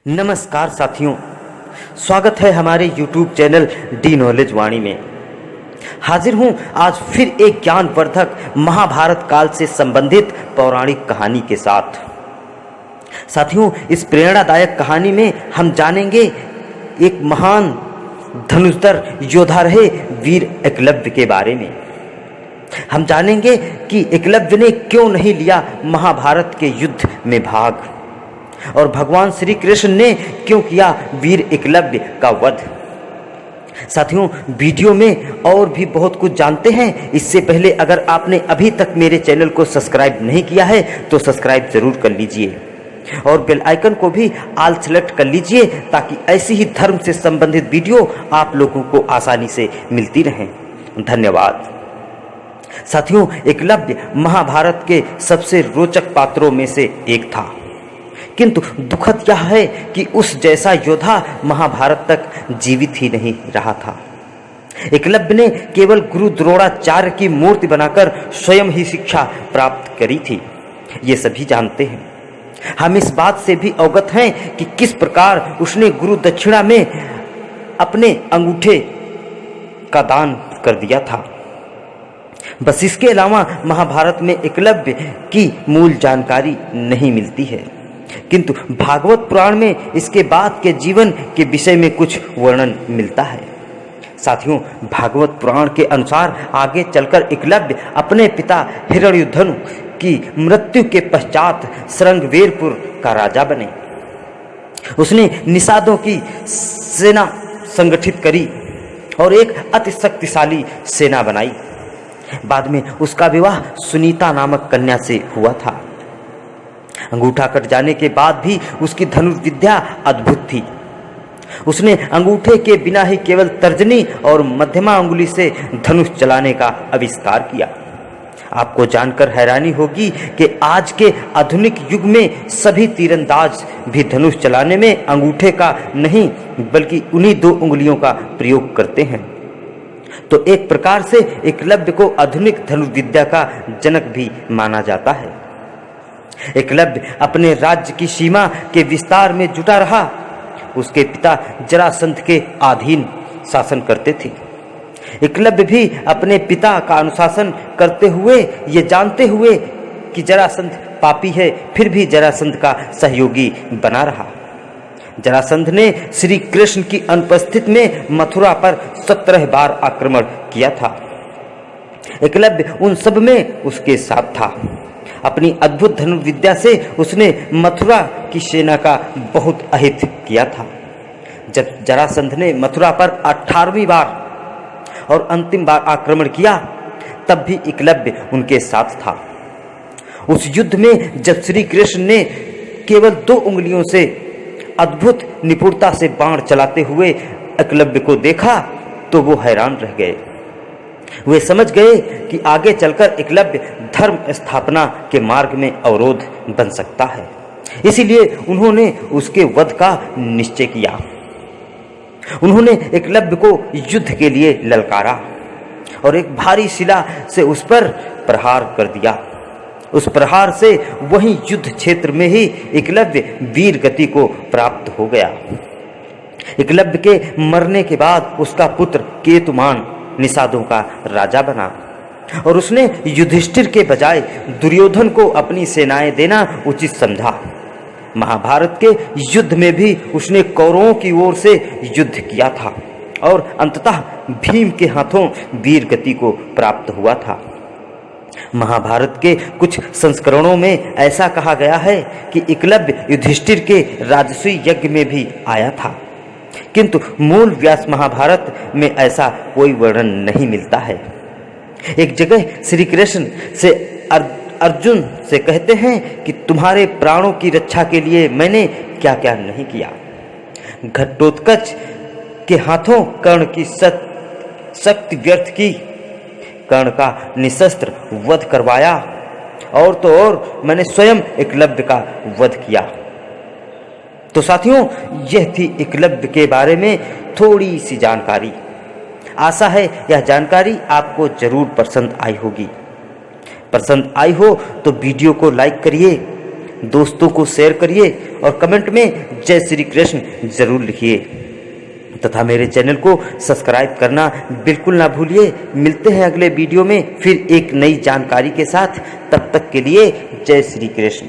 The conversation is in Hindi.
नमस्कार साथियों, स्वागत है हमारे YouTube चैनल डी नॉलेज वाणी में। हाजिर हूं आज फिर एक ज्ञानवर्धक महाभारत काल से संबंधित पौराणिक कहानी के साथ। साथियों, इस प्रेरणादायक कहानी में हम जानेंगे एक महान धनुर्धर योद्धा रहे वीर एकलव्य के बारे में। हम जानेंगे कि एकलव्य ने क्यों नहीं लिया महाभारत के युद्ध में भाग और भगवान श्री कृष्ण ने क्यों किया वीर एकलव्य का वध। साथियों, वीडियो में और भी बहुत कुछ जानते हैं। इससे पहले अगर आपने अभी तक मेरे चैनल को सब्सक्राइब नहीं किया है तो सब्सक्राइब जरूर कर लीजिए और बेल आइकन को भी ऑल सेलेक्ट कर लीजिए ताकि ऐसी ही धर्म से संबंधित वीडियो आप लोगों को आसानी से मिलती रहें। धन्यवाद। साथियों, एकलव्य महाभारत के सबसे रोचक पात्रों में से एक था, किंतु दुखद यह है कि उस जैसा योद्धा महाभारत तक जीवित ही नहीं रहा था। एकलव्य ने केवल गुरु द्रोणाचार्य की मूर्ति बनाकर स्वयं ही शिक्षा प्राप्त करी थी, ये सभी जानते हैं। हम इस बात से भी अवगत हैं कि किस प्रकार उसने गुरु दक्षिणा में अपने अंगूठे का दान कर दिया था। बस इसके अलावा महाभारत में एकलव्य की मूल जानकारी नहीं मिलती है, किंतु भागवत पुराण में इसके बाद के जीवन के विषय में कुछ वर्णन मिलता है। साथियों, भागवत पुराण के अनुसार आगे चलकर एकलव्य अपने पिता हिरण्यधनु की मृत्यु के पश्चात श्रृंगवेरपुर का राजा बने। उसने निषादों की सेना संगठित करी और एक अति शक्तिशाली सेना बनाई। बाद में उसका विवाह सुनीता नामक कन्या से हुआ था। अंगूठा कट जाने के बाद भी उसकी धनुर्विद्या अद्भुत थी। उसने अंगूठे के बिना ही केवल तर्जनी और मध्यमा अंगुली से धनुष चलाने का आविष्कार किया। आपको जानकर हैरानी होगी कि आज के आधुनिक युग में सभी तीरंदाज भी धनुष चलाने में अंगूठे का नहीं बल्कि उन्हीं दो उंगलियों का प्रयोग करते हैं। तो एक प्रकार से एकलव्य को आधुनिक धनुर्विद्या का जनक भी माना जाता है। एकलव्य अपने राज्य की सीमा के विस्तार में जुटा रहा। उसके पिता जरासंध के अधीन शासन करते थे। एकलव्य भी अपने पिता का अनुशासन करते हुए ये जानते हुए कि जरासंध पापी है, फिर भी जरासंध का सहयोगी बना रहा। जरासंध ने श्री कृष्ण की अनुपस्थिति में मथुरा पर 17 बार आक्रमण किया था। एकलव्य उन सब में उसके साथ था। अपनी अद्भुत धनुर्विद्या से उसने मथुरा की सेना का बहुत अहित किया था। जब जरासंध ने मथुरा पर 18वीं बार और अंतिम बार आक्रमण किया तब भी एकलव्य उनके साथ था। उस युद्ध में जब श्री कृष्ण ने केवल 2 उंगलियों से अद्भुत निपुणता से बाण चलाते हुए एकलव्य को देखा तो वो हैरान रह गए। वे समझ गए कि आगे चलकर एकलव्य धर्म स्थापना के मार्ग में अवरोध बन सकता है। इसीलिए उन्होंने उसके वध का निश्चय किया। उन्होंने एकलव्य को युद्ध के लिए ललकारा और एक भारी शिला से उस पर प्रहार कर दिया। उस प्रहार से वहीं युद्ध क्षेत्र में ही एकलव्य वीर गति को प्राप्त हो गया। एकलव्य के मरने के बाद उसका पुत्र केतुमान निषादों का राजा बना और उसने युधिष्ठिर के बजाय दुर्योधन को अपनी सेनाएं देना उचित समझा। महाभारत के युद्ध में भी उसने कौरवों की ओर से युद्ध किया था और अंततः भीम के हाथों वीर गति को प्राप्त हुआ था। महाभारत के कुछ संस्करणों में ऐसा कहा गया है कि एकलव्य युधिष्ठिर के राजसूय यज्ञ में भी आया था, किंतु मूल व्यास महाभारत में ऐसा कोई वर्णन नहीं मिलता है। एक जगह श्री कृष्ण से अर्जुन से कहते हैं कि तुम्हारे प्राणों की रक्षा के लिए मैंने क्या क्या नहीं किया। घटोत्कच के हाथों कर्ण की शक्ति व्यर्थ की, कर्ण का निशस्त्र वध करवाया और तो और मैंने स्वयं एकलव्य का वध किया। तो साथियों, यह थी एकलव्य के बारे में थोड़ी सी जानकारी। आशा है यह जानकारी आपको जरूर पसंद आई होगी। पसंद आई हो तो वीडियो को लाइक करिए, दोस्तों को शेयर करिए और कमेंट में जय श्री कृष्ण जरूर लिखिए तथा मेरे चैनल को सब्सक्राइब करना बिल्कुल ना भूलिए। मिलते हैं अगले वीडियो में फिर एक नई जानकारी के साथ। तब तक के लिए जय श्री कृष्ण।